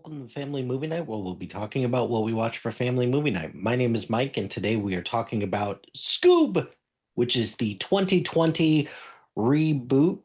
welcome to Family Movie Night, where we'll be talking about what we watch for Family Movie Night. My name is Mike, and today we are talking about Scoob, which is the 2020 reboot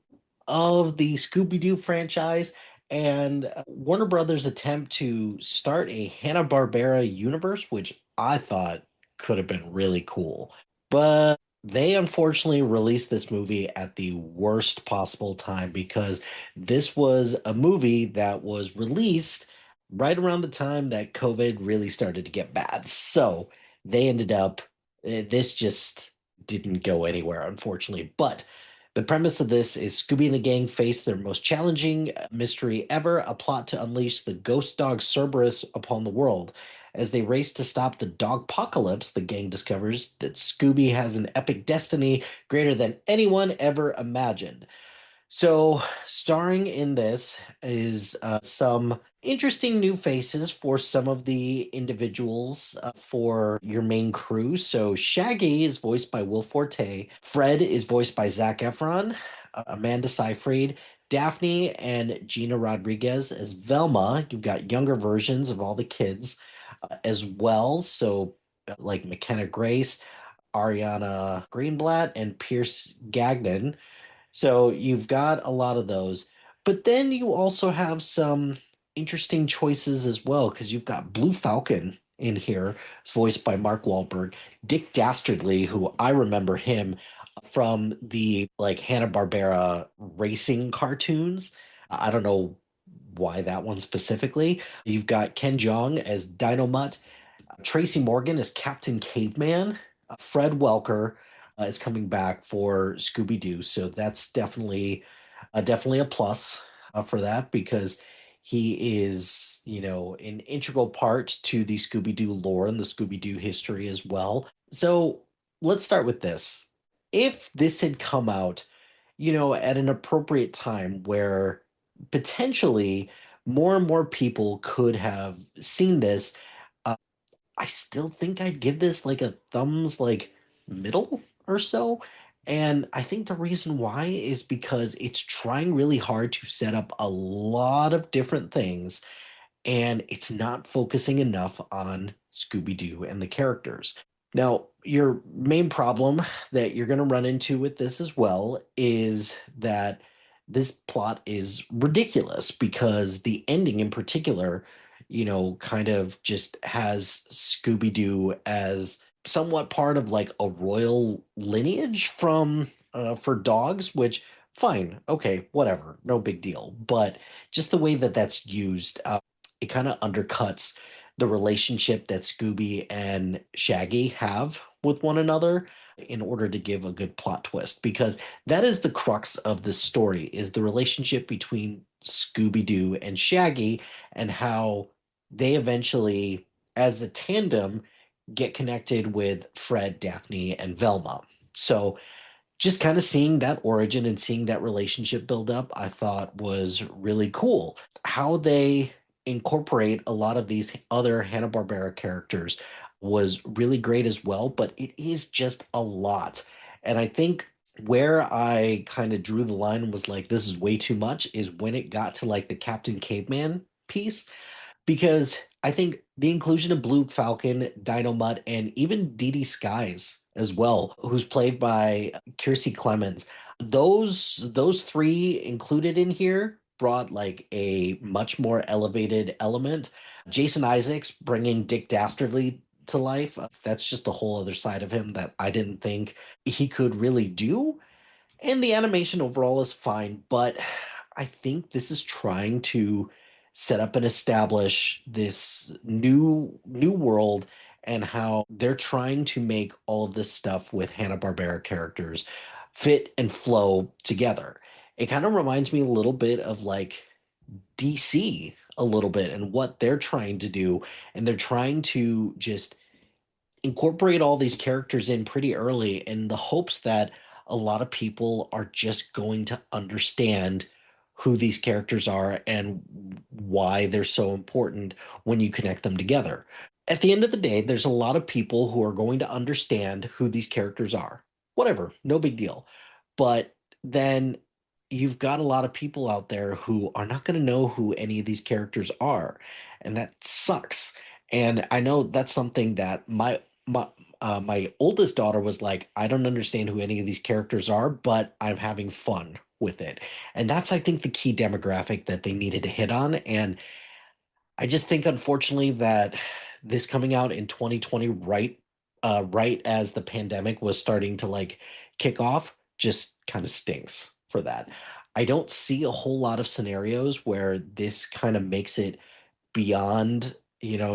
of the Scooby-Doo franchise and Warner Brothers' attempt to start a Hanna-Barbera universe, which I thought could have been really cool. But they unfortunately released this movie at the worst possible time because this was a movie that was released right around the time that COVID really started to get bad. So they ended up, this just didn't go anywhere, unfortunately. But the premise of this is Scooby and the gang face their most challenging mystery ever, a plot to unleash the ghost dog Cerberus upon the world. As they race to stop the dogpocalypse, the gang discovers that Scooby has an epic destiny greater than anyone ever imagined. So, starring in this is some interesting new faces for some of the individuals for your main crew. So, Shaggy is voiced by Will Forte, Fred is voiced by Zac Efron, Amanda Seyfried, Daphne and Gina Rodriguez as Velma. You've got younger versions of all the kids as well. So, like McKenna Grace, Ariana Greenblatt, and Pierce Gagnon. So you've got a lot of those. But then you also have some interesting choices as well, because you've got Blue Falcon in here, voiced by Mark Wahlberg, Dick Dastardly, who I remember him from the like Hanna-Barbera racing cartoons. I don't know why that one specifically. You've got Ken Jeong as Dynamut, Tracy Morgan as Captain Caveman, Fred Welker is coming back for Scooby Doo, so that's definitely a plus for that because he is, an integral part to the Scooby Doo lore and the Scooby Doo history as well. So let's start with this. If this had come out, at an appropriate time where potentially more and more people could have seen this, uh, I still think I'd give this like a thumbs like middle or so. And I think the reason why is because it's trying really hard to set up a lot of different things and it's not focusing enough on Scooby-Doo and the characters. Now, your main problem that you're going to run into with this as well is that this plot is ridiculous because the ending in particular, kind of just has Scooby-Doo as somewhat part of like a royal lineage from for dogs, which fine, okay, whatever, no big deal. But just the way that that's used, it kind of undercuts the relationship that Scooby and Shaggy have with one another in order to give a good plot twist because that is the crux of this story is the relationship between Scooby-Doo and Shaggy and how they eventually as a tandem get connected with Fred, Daphne, and Velma. So just kind of seeing that origin and seeing that relationship build up, I thought was really cool. How they incorporate a lot of these other Hanna-Barbera characters was really great as well, but it is just a lot. And I think where I kind of drew the line and was like, this is way too much is when it got to like the Captain Caveman piece because I think the inclusion of Blue Falcon, Dynamut, and even Dee Dee Skies as well, who's played by Kiersey Clemens, those three included in here brought like a much more elevated element. Jason Isaacs bringing Dick Dastardly to life, that's just a whole other side of him that I didn't think he could really do. And the animation overall is fine, but I think this is trying to set up and establish this new world and how they're trying to make all of this stuff with Hanna-Barbera characters fit and flow together. It kind of reminds me a little bit of like DC a little bit and what they're trying to do. And they're trying to just incorporate all these characters in pretty early in the hopes that a lot of people are just going to understand who these characters are and why they're so important when you connect them together. At the end of the day, there's a lot of people who are going to understand who these characters are. Whatever, no big deal. But then you've got a lot of people out there who are not going to know who any of these characters are, and that sucks. And I know that's something that my oldest daughter was like, I don't understand who any of these characters are, but I'm having fun with it. And that's, I think, the key demographic that they needed to hit on. And I just think, unfortunately, that this coming out in 2020, right as the pandemic was starting to like kick off, just kind of stinks for that. I don't see a whole lot of scenarios where this kind of makes it beyond,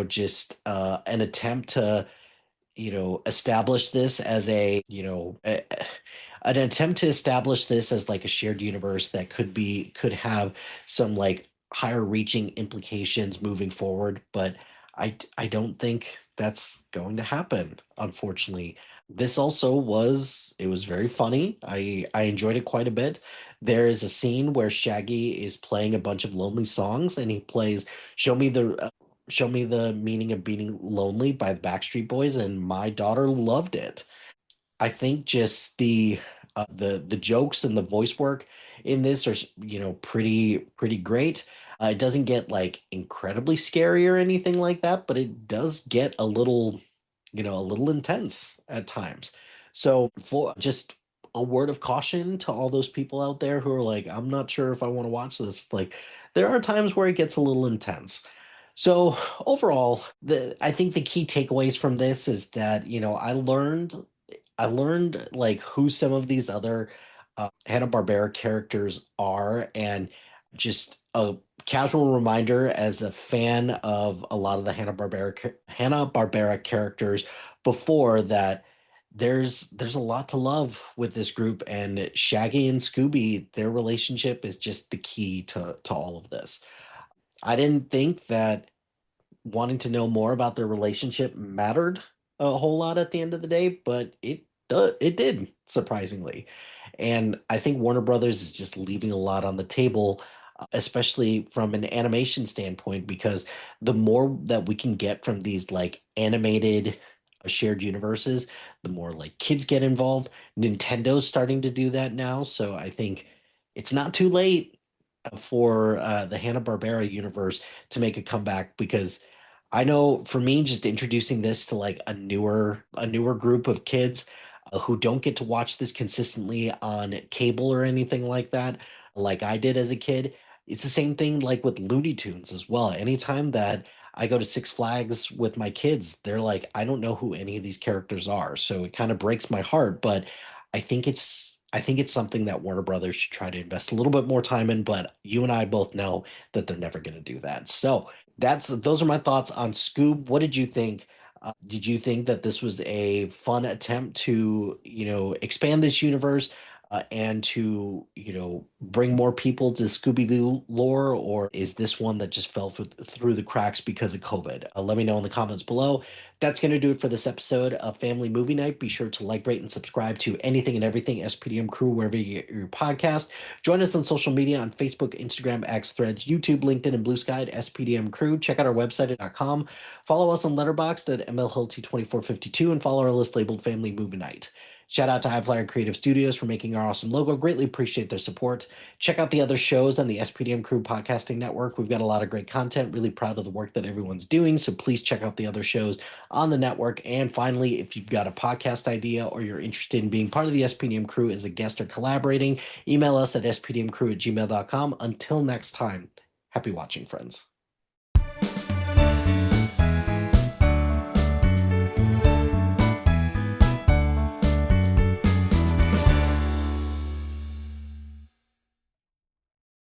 just an attempt to, establish this as an attempt to establish this as like a shared universe that could have some like higher reaching implications moving forward, but I don't think that's going to happen, unfortunately. This also was very funny. I enjoyed it quite a bit. There is a scene where Shaggy is playing a bunch of lonely songs and he plays Show Me the Show Me the Meaning of Being Lonely by the Backstreet Boys, and my daughter loved it. I think just the jokes and the voice work in this are pretty great. It doesn't get like incredibly scary or anything like that, but it does get a little intense at times. So for just a word of caution to all those people out there who are like, I'm not sure if I want to watch this. Like, there are times where it gets a little intense. So overall, the I think the key takeaways from this is that, I learned like who some of these other Hanna-Barbera characters are, and just a casual reminder as a fan of a lot of the Hanna-Barbera characters before that there's a lot to love with this group, and Shaggy and Scooby, their relationship is just the key to all of this. I didn't think that wanting to know more about their relationship mattered a whole lot at the end of the day, but it did, surprisingly. And I think Warner Brothers is just leaving a lot on the table, especially from an animation standpoint, because the more that we can get from these like animated shared universes, the more like kids get involved. Nintendo's starting to do that now, so I think it's not too late for the Hanna-Barbera universe to make a comeback, because I know for me, just introducing this to like a newer group of kids who don't get to watch this consistently on cable or anything like that, like I did as a kid. It's the same thing like with Looney Tunes as well. Anytime that I go to Six Flags with my kids, they're like, I don't know who any of these characters are. So it kind of breaks my heart, but I think it's something that Warner Brothers should try to invest a little bit more time in, but you and I both know that they're never going to do that. So those are my thoughts on Scoob. What did you think? Did you think that this was a fun attempt to, expand this universe and to, bring more people to Scooby-Doo lore, or is this one that just fell through the cracks because of COVID? Let me know in the comments below. That's going to do it for this episode of Family Movie Night. Be sure to like, rate, and subscribe to Anything and Everything SPDM Crew wherever you get your podcast. Join us on social media on Facebook, Instagram, X, Threads, YouTube, LinkedIn, and Blue Sky at SPDM Crew. Check out our website at. Follow us on Letterboxd at MLHilty2452 and follow our list labeled Family Movie Night. Shout out to HiFlyer Creative Studios for making our awesome logo. Greatly appreciate their support. Check out the other shows on the SPDM Crew Podcasting Network. We've got a lot of great content. Really proud of the work that everyone's doing. So please check out the other shows on the network. And finally, if you've got a podcast idea or you're interested in being part of the SPDM Crew as a guest or collaborating, email us at spdmcrew@gmail.com. Until next time, happy watching, friends.